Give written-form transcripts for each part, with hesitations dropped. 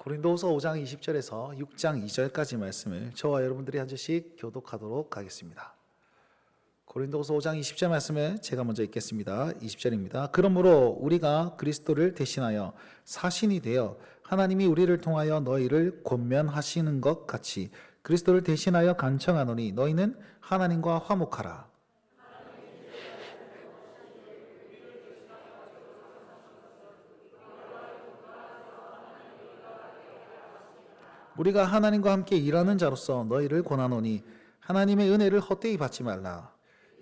고린도후서 5장 20절에서 6장 2절까지 말씀을 저와 여러분들이 한 절씩 교독하도록 하겠습니다. 고린도후서 5장 20절 말씀을 제가 먼저 읽겠습니다. 20절입니다. 그러므로 우리가 그리스도를 대신하여 사신이 되어 하나님이 우리를 통하여 너희를 권면하시는 것 같이 그리스도를 대신하여 간청하노니 너희는 하나님과 화목하라. 우리가 하나님과 함께 일하는 자로서 너희를 권하노니 하나님의 은혜를 헛되이 받지 말라.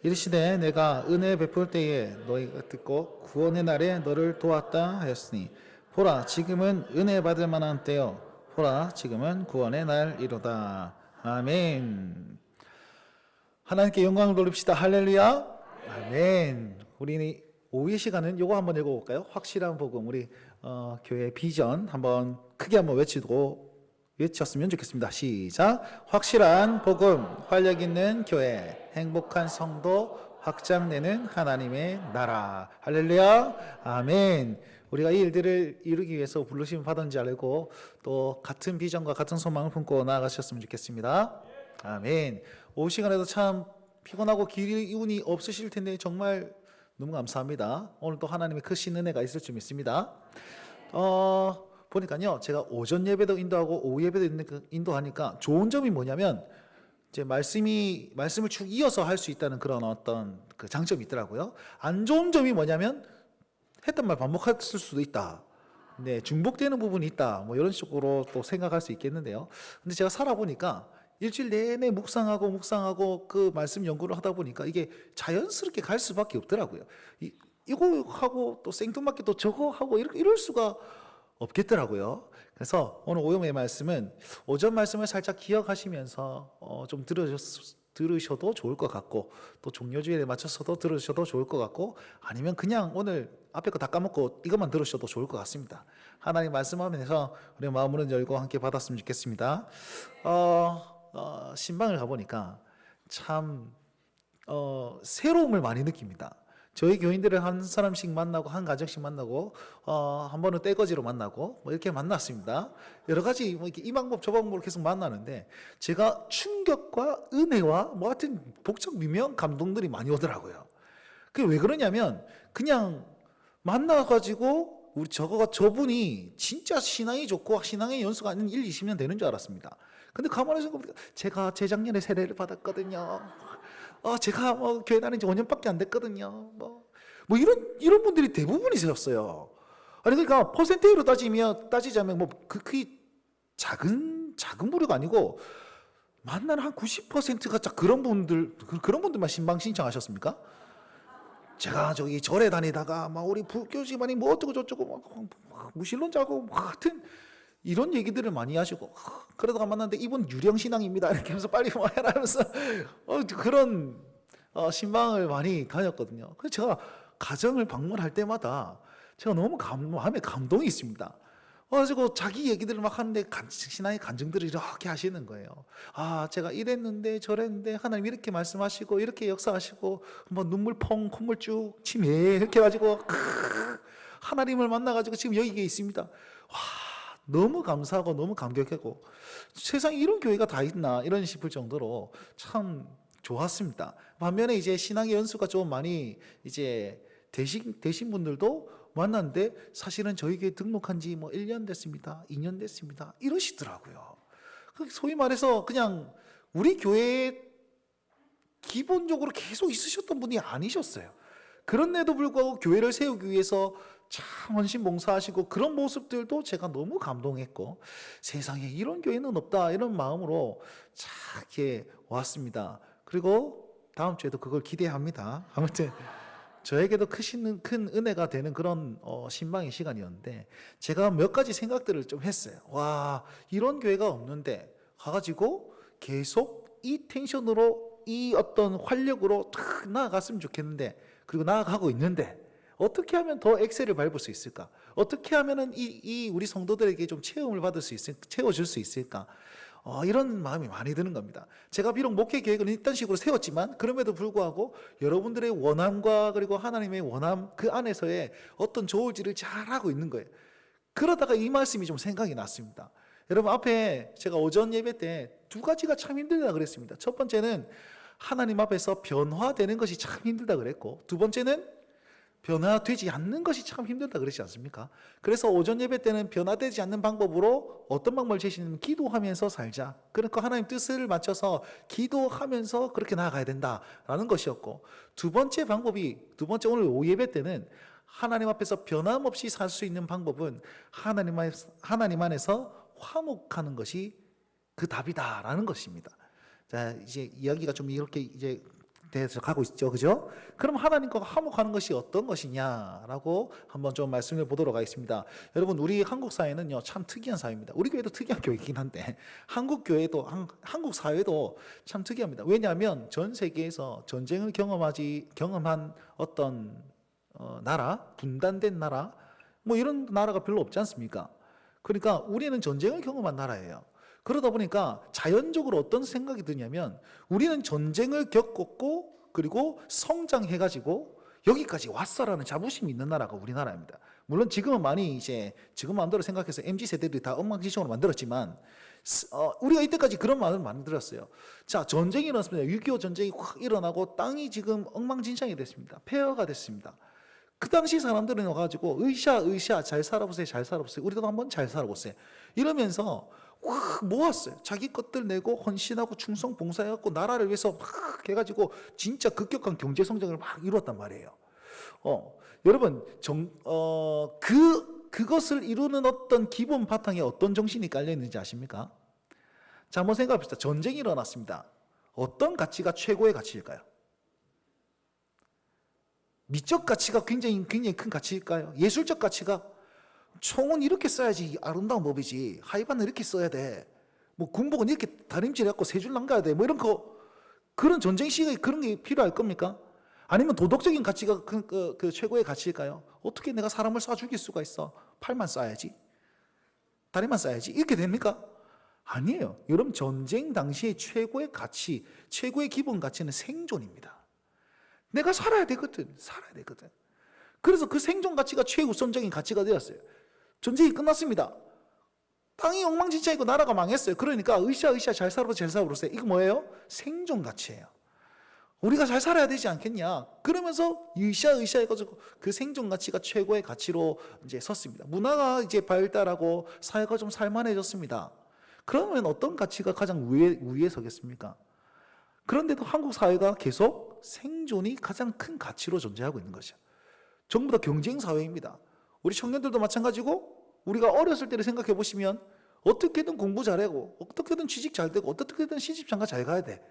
이르시되 내가 은혜 베풀 때에 너희가 듣고 구원의 날에 너를 도왔다 하였으니 보라 지금은 은혜 받을 만한 때요 보라 지금은 구원의 날이로다. 아멘. 하나님께 영광을 돌립시다. 할렐루야. 아멘. 우리 오후의 시간은 요거 한번 읽어볼까요? 확실한 복음. 우리 교회 비전 한번 크게 한번 외쳤으면 좋겠습니다. 시작. 확실한 복음, 활력 있는 교회, 행복한 성도, 확장되는 하나님의 나라. 할렐루야. 아멘. 우리가 이 일들을 이루기 위해서 부르심 받은지 알고 또 같은 비전과 같은 소망을 품고 나아가셨으면 좋겠습니다. 아멘. 오후 시간에도 참 피곤하고 기운이 없으실 텐데 정말 너무 감사합니다. 오늘 또 하나님의 크신 은혜가 있을 줄 믿습니다. 보니까요, 제가 오전 예배도 인도하고 오후 예배도 인도하니까 좋은 점이 뭐냐면 이제 말씀을 쭉 이어서 할 수 있다는 그런 어떤 그 장점이 있더라고요. 안 좋은 점이 뭐냐면 했던 말 반복했을 수도 있다. 네, 중복되는 부분이 있다. 뭐 이런 식으로 또 생각할 수 있겠는데요. 근데 제가 살아보니까 일주일 내내 묵상하고 그 말씀 연구를 하다 보니까 이게 자연스럽게 갈 수밖에 없더라고요. 이거 하고 또 생뚱맞게 또 저거 하고 이럴 수가 없겠더라고요. 그래서 오늘 오후의 말씀은 오전 말씀을 살짝 기억하시면서 좀 들으셔도 좋을 것 같고 또 종료주일에 맞춰서도 들으셔도 좋을 것 같고 아니면 그냥 오늘 앞에 거 다 까먹고 이것만 들으셔도 좋을 것 같습니다. 하나님 말씀하면서 우리 마음을 열고 함께 받았으면 좋겠습니다. 신방을 가보니까 참 새로움을 많이 느낍니다. 저희 교인들을 한 사람씩 만나고 한 가정씩 만나고 한 번은 떼거지로 만나고 뭐 이렇게 만났습니다. 여러 가지 뭐 이렇게 이 방법 저 방법으로 계속 만나는데 제가 충격과 은혜와 뭐 하여튼 복잡 미묘한 감동들이 많이 오더라고요. 그게 왜 그러냐면 그냥 만나가지고 저분이 진짜 신앙이 좋고 신앙의 연수가 한 1, 20년 되는 줄 알았습니다. 근데 가만히 생각해보니까 제가 재작년에 세례를 받았거든요. 제가 교회 다닌 지 5년밖에 안 됐거든요. 이런 분들이 대부분이셨어요. 아니, 그러니까 퍼센테이로 따지자면 그게 작은 부류가 아니고, 만나는 한 90%가 그런 분들만 신방 신청하셨습니까? 제가 저기 절에 다니다가, 우리 불교 집안이 뭐 어쩌고 저쩌고, 무신론자고, 하여튼, 이런 얘기들을 많이 하시고 그러다가 만났는데 이분 유령신앙입니다 이렇게 하면서 빨리 해라 하면서 그런 신방을 많이 다녔거든요. 그래서 제가 가정을 방문할 때마다 제가 너무 마음에 감동이 있습니다. 그래서 자기 얘기들을 막 하는데 신앙의 간증들을 이렇게 하시는 거예요. 제가 이랬는데 저랬는데 하나님 이렇게 말씀하시고 이렇게 역사하시고 눈물 펑 콧물 쭉 치매 이렇게 해가지고 하나님을 만나가지고 지금 여기에 있습니다. 너무 감사하고 너무 감격하고 세상에 이런 교회가 다 있나 이런 싶을 정도로 참 좋았습니다. 반면에 이제 신앙의 연수가 좀 많이 이제 되신 분들도 만났는데 사실은 저희 교회 등록한 지 1년 됐습니다. 2년 됐습니다. 이러시더라고요. 소위 말해서 그냥 우리 교회에 기본적으로 계속 있으셨던 분이 아니셨어요. 그런데도 불구하고 교회를 세우기 위해서 참 헌신봉사하시고 그런 모습들도 제가 너무 감동했고 세상에 이런 교회는 없다 이런 마음으로 참 이렇게 왔습니다. 그리고 다음 주에도 그걸 기대합니다. 아무튼 저에게도 큰 은혜가 되는 그런 신방의 시간이었는데 제가 몇 가지 생각들을 좀 했어요. 이런 교회가 없는데 가가지고 계속 이 텐션으로 이 어떤 활력으로 탁 나아갔으면 좋겠는데 그리고 나아가고 있는데 어떻게 하면 더 엑셀을 밟을 수 있을까? 어떻게 하면은 이 우리 성도들에게 좀 체험을 채워줄 수 있을까? 이런 마음이 많이 드는 겁니다. 제가 비록 목회 계획을 이딴 식으로 세웠지만 그럼에도 불구하고 여러분들의 원함과 그리고 하나님의 원함 그 안에서의 어떤 저울질을 잘하고 있는 거예요. 그러다가 이 말씀이 좀 생각이 났습니다. 여러분, 앞에 제가 오전 예배 때 두 가지가 참 힘들다 그랬습니다. 첫 번째는 하나님 앞에서 변화되는 것이 참 힘들다 그랬고, 두 번째는 변화되지 않는 것이 참 힘들다 그러지 않습니까? 그래서 오전 예배 때는 변화되지 않는 방법으로 어떤 방법을 제시하냐면 기도하면서 살자. 그러니까 하나님 뜻을 맞춰서 기도하면서 그렇게 나아가야 된다라는 것이었고, 두 번째 오늘 오후 예배 때는 하나님 앞에서 변함없이 살 수 있는 방법은 하나님 안에서 화목하는 것이 그 답이다라는 것입니다. 자, 이제 이야기가 좀 이렇게 이제 대해서 가고 있죠, 그죠? 그럼 하나님과 화목하는 것이 어떤 것이냐라고 한번 좀 말씀을 보도록 하겠습니다. 여러분, 우리 한국 사회는요 참 특이한 사회입니다. 우리 교회도 특이한 교회이긴 한데 한국 한국 사회도 참 특이합니다. 왜냐하면 전 세계에서 전쟁을 경험한 어떤 나라, 분단된 나라, 뭐 이런 나라가 별로 없지 않습니까? 그러니까 우리는 전쟁을 경험한 나라예요. 그러다 보니까 자연적으로 어떤 생각이 드냐면 우리는 전쟁을 겪었고 그리고 성장해가지고 여기까지 왔어라는 자부심이 있는 나라가 우리나라입니다. 물론 지금은 많이 이제 지금 마음대로 생각해서 MZ세대들이 다 엉망진창으로 만들었지만 우리가 이때까지 그런 마음을 만들었어요. 자, 전쟁이 일어났습니다. 6.25 전쟁이 확 일어나고 땅이 지금 엉망진창이 됐습니다. 폐허가 됐습니다. 그 당시 사람들은 와가지고 으쌰 잘 살아보세요, 잘 살아보세요, 우리도 한번 잘 살아보세요 이러면서 확 모았어요. 자기 것들 내고 헌신하고 충성 봉사해갖고 나라를 위해서 막 해가지고 진짜 급격한 경제 성장을 막 이루었단 말이에요. 여러분, 그것을 이루는 어떤 기본 바탕에 어떤 정신이 깔려 있는지 아십니까? 자, 한번 생각해 봅시다. 전쟁이 일어났습니다. 어떤 가치가 최고의 가치일까요? 미적 가치가 굉장히 큰 가치일까요? 예술적 가치가 총은 이렇게 써야지 아름다운 법이지, 하이반은 이렇게 써야 돼, 뭐 군복은 이렇게 다림질해갖고 세 줄 남가야 돼, 뭐 이런 그런 전쟁 시기에 그런 게 필요할 겁니까? 아니면 도덕적인 가치가 그 최고의 가치일까요? 어떻게 내가 사람을 쏴 죽일 수가 있어? 팔만 쏴야지, 다리만 쏴야지, 이렇게 됩니까? 아니에요. 여러분, 전쟁 당시의 최고의 가치, 최고의 기본 가치는 생존입니다. 내가 살아야 되거든. 그래서 그 생존 가치가 최우선적인 가치가 되었어요. 전쟁이 끝났습니다. 땅이 엉망진창이고 나라가 망했어요. 그러니까 으쌰 잘 살아보세요. 이거 뭐예요? 생존 가치예요. 우리가 잘 살아야 되지 않겠냐? 그러면서 으쌰 해가지고 그 생존 가치가 최고의 가치로 이제 섰습니다. 문화가 이제 발달하고 사회가 좀 살만해졌습니다. 그러면 어떤 가치가 가장 위에 서겠습니까? 그런데도 한국 사회가 계속 생존이 가장 큰 가치로 존재하고 있는 것이죠. 전부 다 경쟁 사회입니다. 우리 청년들도 마찬가지고, 우리가 어렸을 때를 생각해 보시면 어떻게든 공부 잘하고 어떻게든 취직 잘 되고 어떻게든 시집 장가 잘 가야 돼.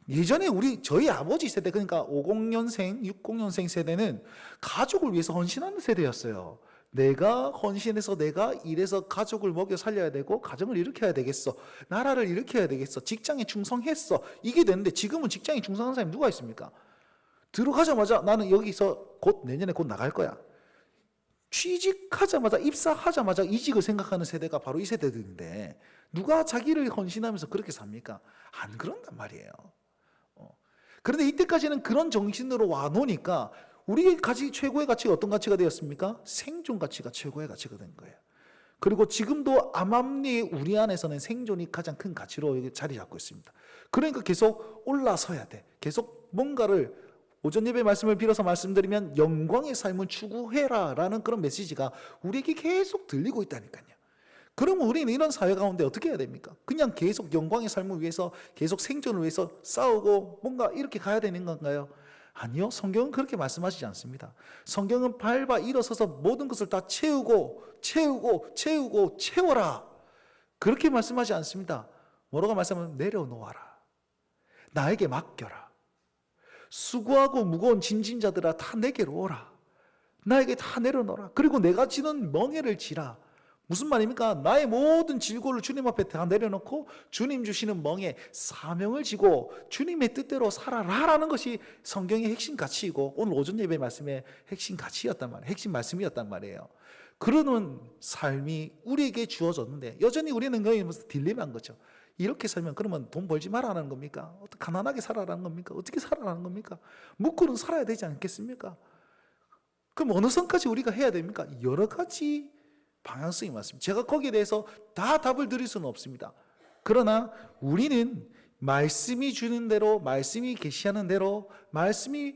예전에 저희 아버지 세대, 그러니까 50년생, 60년생 세대는 가족을 위해서 헌신하는 세대였어요. 내가 헌신해서 내가 일해서 가족을 먹여 살려야 되고 가정을 일으켜야 되겠어, 나라를 일으켜야 되겠어, 직장에 충성했어, 이게 되는데 지금은 직장에 충성하는 사람이 누가 있습니까? 들어가자마자 나는 여기서 내년에 곧 나갈 거야, 취직하자마자 입사하자마자 이직을 생각하는 세대가 바로 이 세대들인데 누가 자기를 헌신하면서 그렇게 삽니까? 안 그런단 말이에요. 그런데 이때까지는 그런 정신으로 와놓으니까 우리의 최고의 가치가 어떤 가치가 되었습니까? 생존 가치가 최고의 가치가 된 거예요. 그리고 지금도 암암리에 우리 안에서는 생존이 가장 큰 가치로 자리 잡고 있습니다. 그러니까 계속 올라서야 돼. 계속 뭔가를, 오전 예배 말씀을 빌어서 말씀드리면 영광의 삶을 추구해라 라는 그런 메시지가 우리에게 계속 들리고 있다니까요. 그러면 우리는 이런 사회 가운데 어떻게 해야 됩니까? 그냥 계속 영광의 삶을 위해서, 계속 생존을 위해서 싸우고 뭔가 이렇게 가야 되는 건가요? 아니요. 성경은 그렇게 말씀하시지 않습니다. 성경은 밟아 일어서서 모든 것을 다 채워라, 그렇게 말씀하지 않습니다. 뭐라고 말씀하면 내려놓아라, 나에게 맡겨라, 수고하고 무거운 짐진 자들아 다 내게로 오라, 나에게 다 내려놓아라, 그리고 내가 지는 멍에를 지라. 무슨 말입니까? 나의 모든 질고를 주님 앞에 다 내려놓고 주님 주시는 멍에 사명을 지고 주님의 뜻대로 살아라라는 것이 성경의 핵심 가치이고 오늘 오전 예배 말씀의 핵심 가치였단 말이에요. 핵심 말씀이었단 말이에요. 그러는 삶이 우리에게 주어졌는데 여전히 우리는 거의 딜레마인 거죠. 이렇게 살면 그러면 돈 벌지 말라는 겁니까? 가난하게 살아라는 겁니까? 어떻게 살아라는 겁니까? 묵고는 살아야 되지 않겠습니까? 그럼 어느 선까지 우리가 해야 됩니까? 여러 가지 방향성이 맞습니다. 제가 거기에 대해서 다 답을 드릴 수는 없습니다. 그러나 우리는 말씀이 주는 대로, 말씀이 계시하는 대로, 말씀이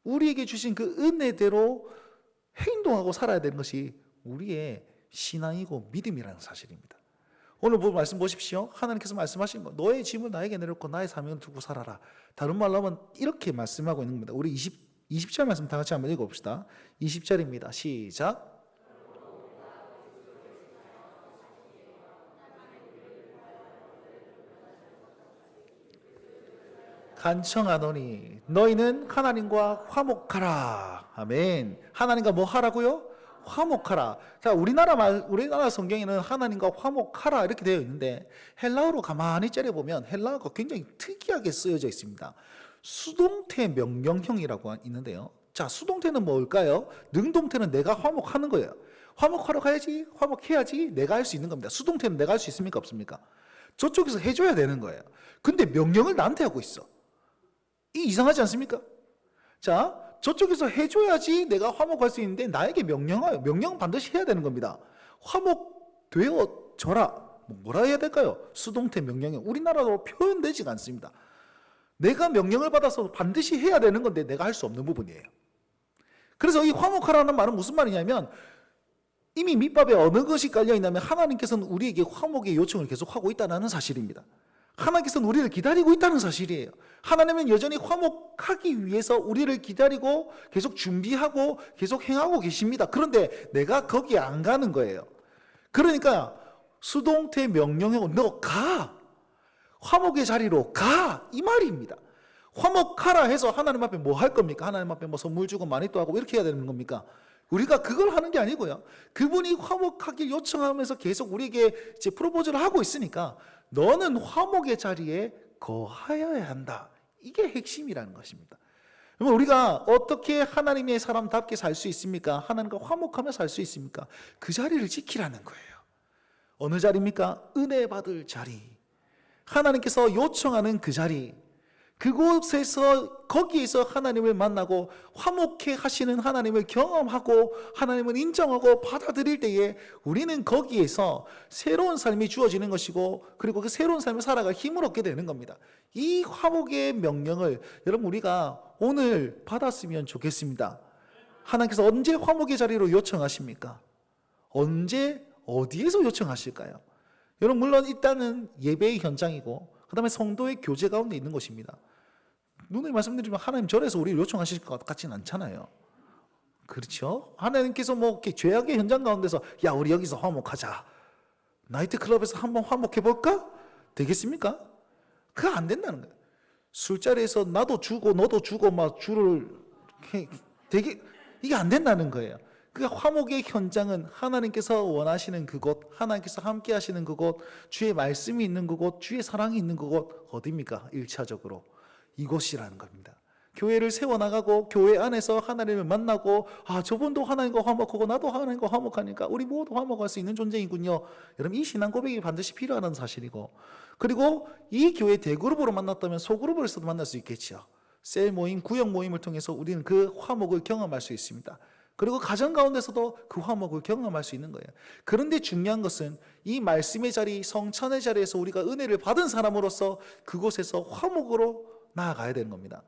우리에게 주신 그 은혜대로 행동하고 살아야 되는 것이 우리의 신앙이고 믿음이라는 사실입니다. 오늘 말씀 보십시오. 하나님께서 말씀하신 거, 너의 짐을 나에게 내려놓고 나의 사명을 두고 살아라. 다른 말로 하면 이렇게 말씀하고 있는 겁니다. 우리 20절 말씀 다 같이 한번 읽어봅시다. 20절입니다. 시작. 간청하노니 너희는 하나님과 화목하라. 아멘. 하나님과 뭐 하라고요? 화목하라. 자, 우리나라 성경에는 하나님과 화목하라 이렇게 되어 있는데 헬라어로 가만히 째려보면 헬라어가 굉장히 특이하게 쓰여져 있습니다. 수동태 명령형이라고 있는데요. 자, 수동태는 뭘까요? 능동태는 내가 화목하는 거예요. 화목하러 가야지, 화목해야지 내가 할 수 있는 겁니다. 수동태는 내가 할 수 있습니까? 없습니까? 저쪽에서 해줘야 되는 거예요. 근데 명령을 나한테 하고 있어. 이 이상하지 않습니까? 자, 저쪽에서 해줘야지 내가 화목할 수 있는데 나에게 명령하여, 명령 반드시 해야 되는 겁니다. 화목되어져라. 뭐라 해야 될까요? 수동태 명령형. 우리나라로 표현되지가 않습니다. 내가 명령을 받아서 반드시 해야 되는 건데 내가 할 수 없는 부분이에요. 그래서 이 화목하라는 말은 무슨 말이냐면 이미 밑밥에 어느 것이 깔려있냐면 하나님께서는 우리에게 화목의 요청을 계속하고 있다는 사실입니다. 하나님께서는 우리를 기다리고 있다는 사실이에요. 하나님은 여전히 화목하기 위해서 우리를 기다리고 계속 준비하고 계속 행하고 계십니다. 그런데 내가 거기에 안 가는 거예요. 그러니까 수동태 명령형, 너 가! 화목의 자리로 가! 이 말입니다. 화목하라 해서 하나님 앞에 뭐 할 겁니까? 하나님 앞에 뭐 선물 주고 마니또 하고 이렇게 해야 되는 겁니까? 우리가 그걸 하는 게 아니고요. 그분이 화목하길 요청하면서 계속 우리에게 이제 프로포즈를 하고 있으니까 너는 화목의 자리에 거하여야 한다. 이게 핵심이라는 것입니다. 그러면 우리가 어떻게 하나님의 사람답게 살 수 있습니까? 하나님과 화목하며 살 수 있습니까? 그 자리를 지키라는 거예요. 어느 자리입니까? 은혜 받을 자리. 하나님께서 요청하는 그 자리. 그곳에서 거기에서 하나님을 만나고 화목해 하시는 하나님을 경험하고 하나님을 인정하고 받아들일 때에 우리는 거기에서 새로운 삶이 주어지는 것이고 그리고 그 새로운 삶을 살아갈 힘을 얻게 되는 겁니다. 이 화목의 명령을 여러분 우리가 오늘 받았으면 좋겠습니다. 하나님께서 언제 화목의 자리로 요청하십니까? 언제 어디에서 요청하실까요? 여러분 물론 일단은 예배의 현장이고 그 다음에 성도의 교제 가운데 있는 것입니다. 누누이 말씀드리면 하나님 절에서 우리를 요청하실 것 같지는 않잖아요. 그렇죠? 하나님께서 뭐 이렇게 죄악의 현장 가운데서 야 우리 여기서 화목하자. 나이트클럽에서 한번 화목해볼까? 되겠습니까? 그거 안 된다는 거예요. 술자리에서 나도 주고 너도 주고 막 주를 되게 이게 안 된다는 거예요. 그 화목의 현장은 하나님께서 원하시는 그곳, 하나님께서 함께 하시는 그곳, 주의 말씀이 있는 그곳, 주의 사랑이 있는 그곳 어디입니까? 1차적으로 이곳이라는 겁니다. 교회를 세워나가고 교회 안에서 하나님을 만나고 저분도 하나님과 화목하고 나도 하나님과 화목하니까 우리 모두 화목할 수 있는 존재이군요. 여러분 이 신앙 고백이 반드시 필요한 사실이고 그리고 이 교회 대그룹으로 만났다면 소그룹으로서도 만날 수 있겠죠. 셀 모임, 구역 모임을 통해서 우리는 그 화목을 경험할 수 있습니다. 그리고 가정 가운데서도 그 화목을 경험할 수 있는 거예요. 그런데 중요한 것은 이 말씀의 자리, 성찬의 자리에서 우리가 은혜를 받은 사람으로서 그곳에서 화목으로 나아가야 되는 겁니다.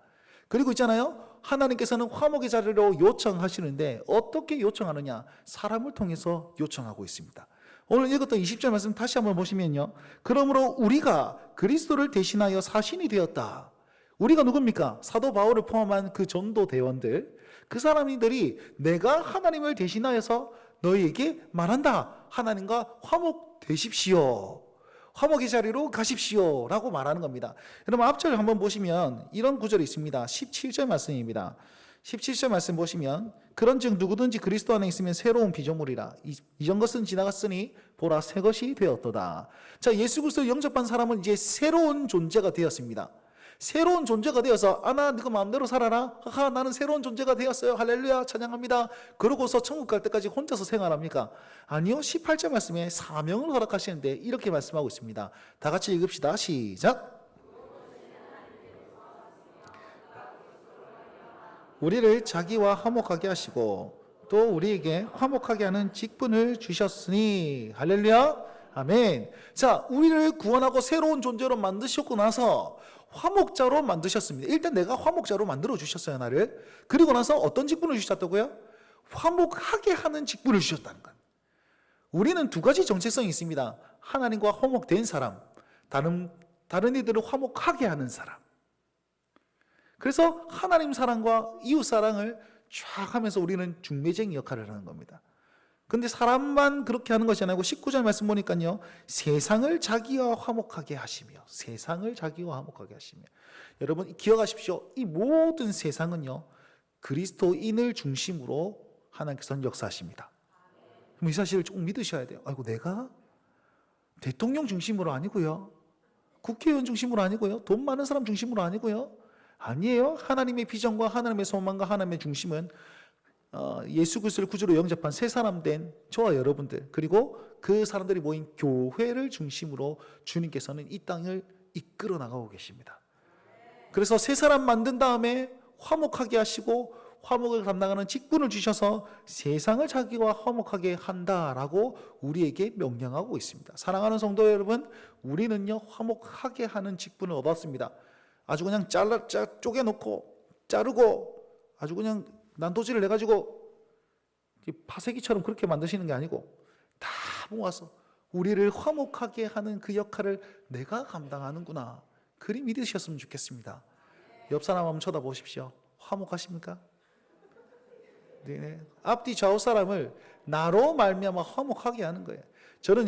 그리고 있잖아요. 하나님께서는 화목의 자리로 요청하시는데 어떻게 요청하느냐? 사람을 통해서 요청하고 있습니다. 오늘 읽었던 20절 말씀 다시 한번 보시면요. 그러므로 우리가 그리스도를 대신하여 사신이 되었다. 우리가 누굽니까? 사도 바울을 포함한 그 전도 대원들, 그 사람들이 내가 하나님을 대신하여서 너희에게 말한다. 하나님과 화목되십시오. 화목의 자리로 가십시오 라고 말하는 겁니다. 여러분 앞절 한번 보시면 이런 구절이 있습니다. 17절 말씀입니다. 17절 말씀 보시면 그런즉 누구든지 그리스도 안에 있으면 새로운 피조물이라 이전 것은 지나갔으니 보라 새 것이 되었도다. 자, 예수 그리스도를 영접한 사람은 이제 새로운 존재가 되었습니다. 새로운 존재가 되어서 나 네가 마음대로 살아라. 나는 새로운 존재가 되었어요. 할렐루야 찬양합니다. 그러고서 천국 갈 때까지 혼자서 생활합니까? 아니요. 18절 말씀에 사명을 허락하시는데 이렇게 말씀하고 있습니다. 다 같이 읽읍시다. 시작. 우리를 자기와 화목하게 하시고 또 우리에게 화목하게 하는 직분을 주셨으니 할렐루야 아멘. 자, 우리를 구원하고 새로운 존재로 만드셨고 나서 화목자로 만드셨습니다. 일단 내가 화목자로 만들어 주셨어요, 나를. 그리고 나서 어떤 직분을 주셨다고요? 화목하게 하는 직분을 주셨다는 것. 우리는 두 가지 정체성이 있습니다. 하나님과 화목된 사람, 다른 이들을 화목하게 하는 사람. 그래서 하나님 사랑과 이웃 사랑을 쫙 하면서 우리는 중매쟁이 역할을 하는 겁니다. 근데 사람만 그렇게 하는 것이 아니고 19절 말씀 보니까요, 세상을 자기와 화목하게 하시며, 세상을 자기와 화목하게 하시며. 여러분 기억하십시오. 이 모든 세상은요, 그리스도인을 중심으로 하나님께서는 역사하십니다. 그럼 이 사실을 좀 믿으셔야 돼요. 아이고, 내가 대통령 중심으로 아니고요, 국회의원 중심으로 아니고요, 돈 많은 사람 중심으로 아니고요, 아니에요. 하나님의 비전과 하나님의 소망과 하나님의 중심은 예수 그리스도를 구주로 영접한 새 사람 된 저와 여러분들, 그리고 그 사람들이 모인 교회를 중심으로 주님께서는 이 땅을 이끌어 나가고 계십니다. 그래서 새 사람 만든 다음에 화목하게 하시고 화목을 감당하는 직분을 주셔서 세상을 자기와 화목하게 한다라고 우리에게 명령하고 있습니다. 사랑하는 성도 여러분, 우리는요 화목하게 하는 직분을 얻었습니다. 아주 그냥 쪼개놓고 자르고 아주 그냥 난도질을 해가지고 파쇄기처럼 그렇게 만드시는 게 아니고 다 모아서 우리를 화목하게 하는 그 역할을 내가 감당하는구나, 그리 믿으셨으면 좋겠습니다. 옆 사람 한번 쳐다보십시오. 화목하십니까? 네. 앞뒤 좌우 사람을 나로 말미암아 화목하게 하는 거예요. 저는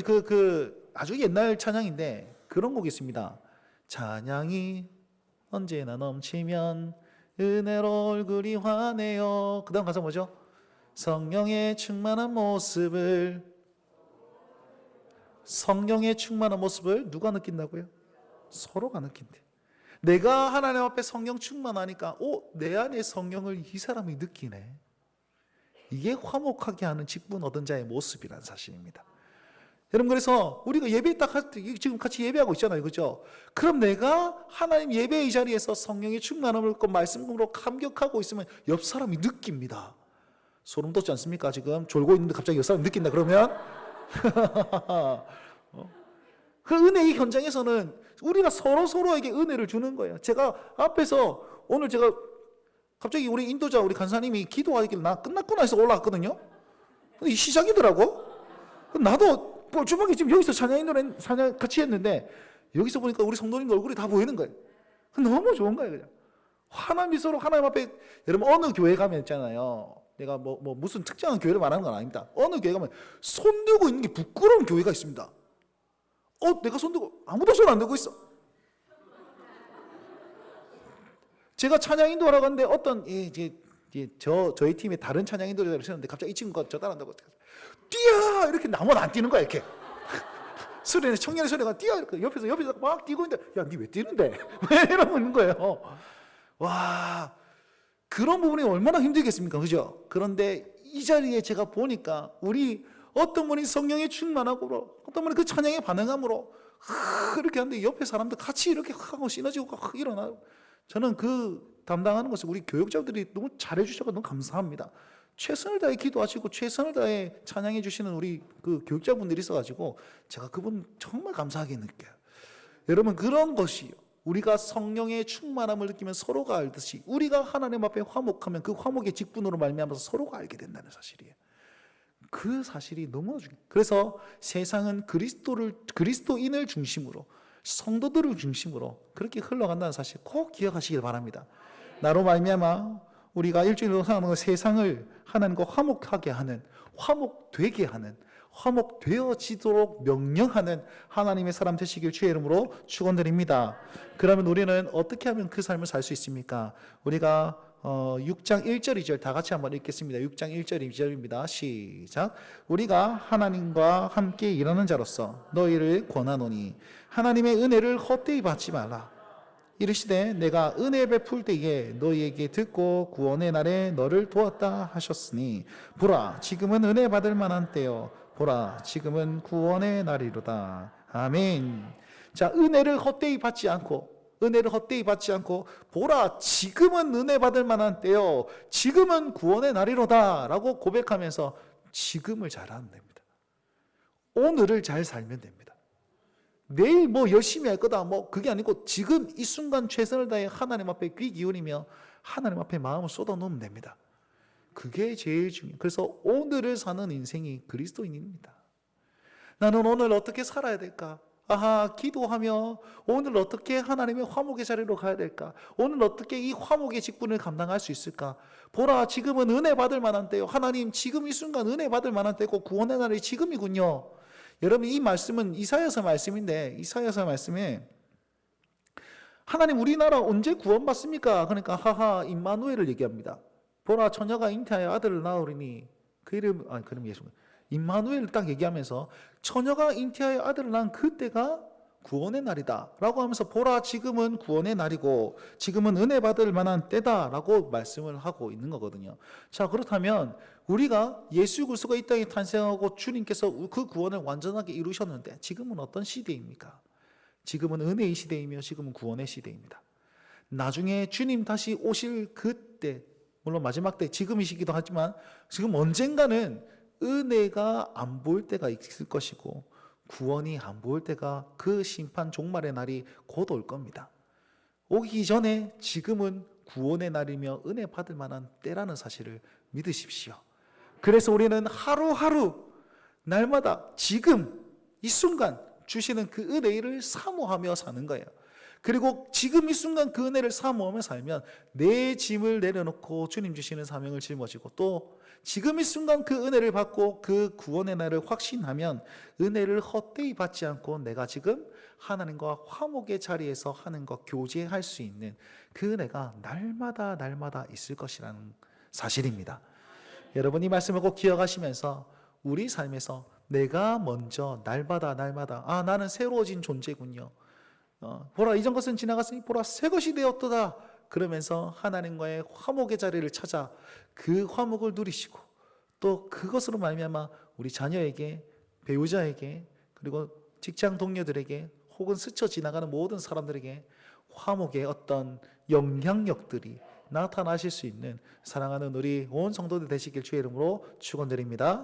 아주 옛날 찬양인데 그런 곡이 있습니다. 찬양이 언제나 넘치면 은혜로 얼굴이 환해요. 그 다음 가사 뭐죠? 성령의 충만한 모습을 누가 느낀다고요? 서로가 느낀대. 내가 하나님 앞에 성령 충만하니까 내 안에 성령을 이 사람이 느끼네. 이게 화목하게 하는 직분 얻은 자의 모습이라는 사실입니다. 여러분, 그래서 우리가 예배 지금 같이 예배하고 있잖아요, 그죠? 그럼 내가 하나님 예배의 자리에서 성령의 충만함을 말씀으로 감격하고 있으면 옆 사람이 느낍니다. 소름 돋지 않습니까? 지금 졸고 있는데 갑자기 옆 사람이 느낀다 그러면 그 은혜의 현장에서는 우리가 서로에게 은혜를 주는 거예요. 제가 앞에서 오늘 갑자기 우리 인도자 우리 간사님이 기도하길래 나 끝났구나 해서 올라왔거든요. 근데 시작이더라고. 나도 주먹이 지금 여기서 찬양 같이 했는데 여기서 보니까 우리 성도님들 얼굴이 다 보이는 거예요. 너무 좋은 거예요. 그냥 하나님 미소로 하나님 앞에. 여러분 어느 교회 가면 있잖아요, 내가 무슨 특정한 교회를 말하는 건 아닙니다. 어느 교회 가면 손 들고 있는 게 부끄러운 교회가 있습니다. 내가 손 들고 아무도 손 안 들고 있어. 제가 찬양 인도하러 갔는데 어떤 저희 팀의 다른 찬양 인도자를 쓰는데 갑자기 이 친구가 저 따라한다고 뛰어 이렇게 나무는 안 뛰는 거야. 이렇게 소리는 청년의 소리가 뛰어 이렇게 옆에서 막 뛰고 있는데 야, 니 왜 뛰는데? 왜 이러고 있는 거예요. 와, 그런 부분이 얼마나 힘들겠습니까, 그죠? 그런데 이 자리에 제가 보니까 우리 어떤 분이 성령의 충만함으로, 어떤 분이 그 찬양에 반응함으로 이렇게 하는데 옆에 사람들 같이 이렇게 하고 시너지고 일어나고. 저는 그 담당하는 것을 우리 교육자들이 너무 잘해주셔서 너무 감사합니다. 최선을 다해 기도하시고 최선을 다해 찬양해 주시는 우리 그 교육자분들이 있어가지고 제가 그분 정말 감사하게 느껴요. 여러분, 그런 것이요, 우리가 성령의 충만함을 느끼면 서로가 알듯이 우리가 하나님 앞에 화목하면 그 화목의 직분으로 말미암아서 서로가 알게 된다는 사실이에요. 그 사실이 너무 중요해요. 그래서 세상은 그리스도인을 중심으로, 성도들을 중심으로 그렇게 흘러간다는 사실 꼭 기억하시길 바랍니다. 나로 말미암아 우리가 일주일로 살아가는 세상을 하나님과 화목하게 하는, 화목되게 하는, 화목되어지도록 명령하는 하나님의 사람 되시길 주의 이름으로 축원드립니다. 그러면 우리는 어떻게 하면 그 삶을 살 수 있습니까? 우리가 6장 1절 2절 다 같이 한번 읽겠습니다. 6장 1절 2절입니다. 시작. 우리가 하나님과 함께 일하는 자로서 너희를 권하노니 하나님의 은혜를 헛되이 받지 말라. 이르시되 내가 은혜 베풀 때에 너희에게 듣고 구원의 날에 너를 도왔다 하셨으니 보라 지금은 은혜 받을 만한 때요 보라 지금은 구원의 날이로다. 아멘. 자, 은혜를 헛되이 받지 않고, 은혜를 헛되이 받지 않고 보라 지금은 은혜 받을 만한 때요 지금은 구원의 날이로다 라고 고백하면서 지금을 잘하면 됩니다. 오늘을 잘 살면 됩니다. 내일 뭐 열심히 할 거다 뭐 그게 아니고 지금 이 순간 최선을 다해 하나님 앞에 귀 기울이며 하나님 앞에 마음을 쏟아놓으면 됩니다. 그게 제일 중요해요. 그래서 오늘을 사는 인생이 그리스도인입니다. 나는 오늘 어떻게 살아야 될까? 기도하며 오늘 어떻게 하나님의 화목의 자리로 가야 될까? 오늘 어떻게 이 화목의 직분을 감당할 수 있을까? 보라 지금은 은혜 받을 만한 때요. 하나님 지금 이 순간 은혜 받을 만한 때고 구원의 날이 지금이군요. 여러분 이 말씀은 이사야서 말씀인데 이사야서 말씀에 하나님 우리나라 언제 구원받습니까? 그러니까 임마누엘을 얘기합니다. 보라 처녀가 잉태하여 아들을 낳으리니 그 이름 그럼 예수 임마누엘을 딱 얘기하면서 처녀가 잉태하여 아들을 낳은 그때가 구원의 날이다 라고 하면서 보라 지금은 구원의 날이고 지금은 은혜 받을 만한 때다 라고 말씀을 하고 있는 거거든요. 자 그렇다면 우리가 예수 그리스도가 이 땅에 탄생하고 주님께서 그 구원을 완전하게 이루셨는데 지금은 어떤 시대입니까? 지금은 은혜의 시대이며 지금은 구원의 시대입니다. 나중에 주님 다시 오실 그때 물론 마지막 때 지금이시기도 하지만 지금 언젠가는 은혜가 안 보일 때가 있을 것이고 구원이 안 보일 때가 그 심판 종말의 날이 곧 올 겁니다. 오기 전에 지금은 구원의 날이며 은혜 받을 만한 때라는 사실을 믿으십시오. 그래서 우리는 하루하루 날마다 지금 이 순간 주시는 그 은혜를 사모하며 사는 거예요. 그리고 지금 이 순간 그 은혜를 사모하며 살면 내 짐을 내려놓고 주님 주시는 사명을 짊어지고 또 지금 이 순간 그 은혜를 받고 그 구원의 날을 확신하면 은혜를 헛되이 받지 않고 내가 지금 하나님과 화목의 자리에서 하나님과 교제할 수 있는 그 은혜가 날마다 있을 것이라는 사실입니다. 여러분 이 말씀을 꼭 기억하시면서 우리 삶에서 내가 먼저 날마다 나는 새로워진 존재군요. 보라 이전 것은 지나갔으니 보라 새 것이 되었도다. 그러면서 하나님과의 화목의 자리를 찾아 그 화목을 누리시고 또 그것으로 말미암아 우리 자녀에게 배우자에게 그리고 직장 동료들에게 혹은 스쳐 지나가는 모든 사람들에게 화목의 어떤 영향력들이 나타나실 수 있는 사랑하는 우리 온 성도들 되시길 주의 이름으로 축원드립니다.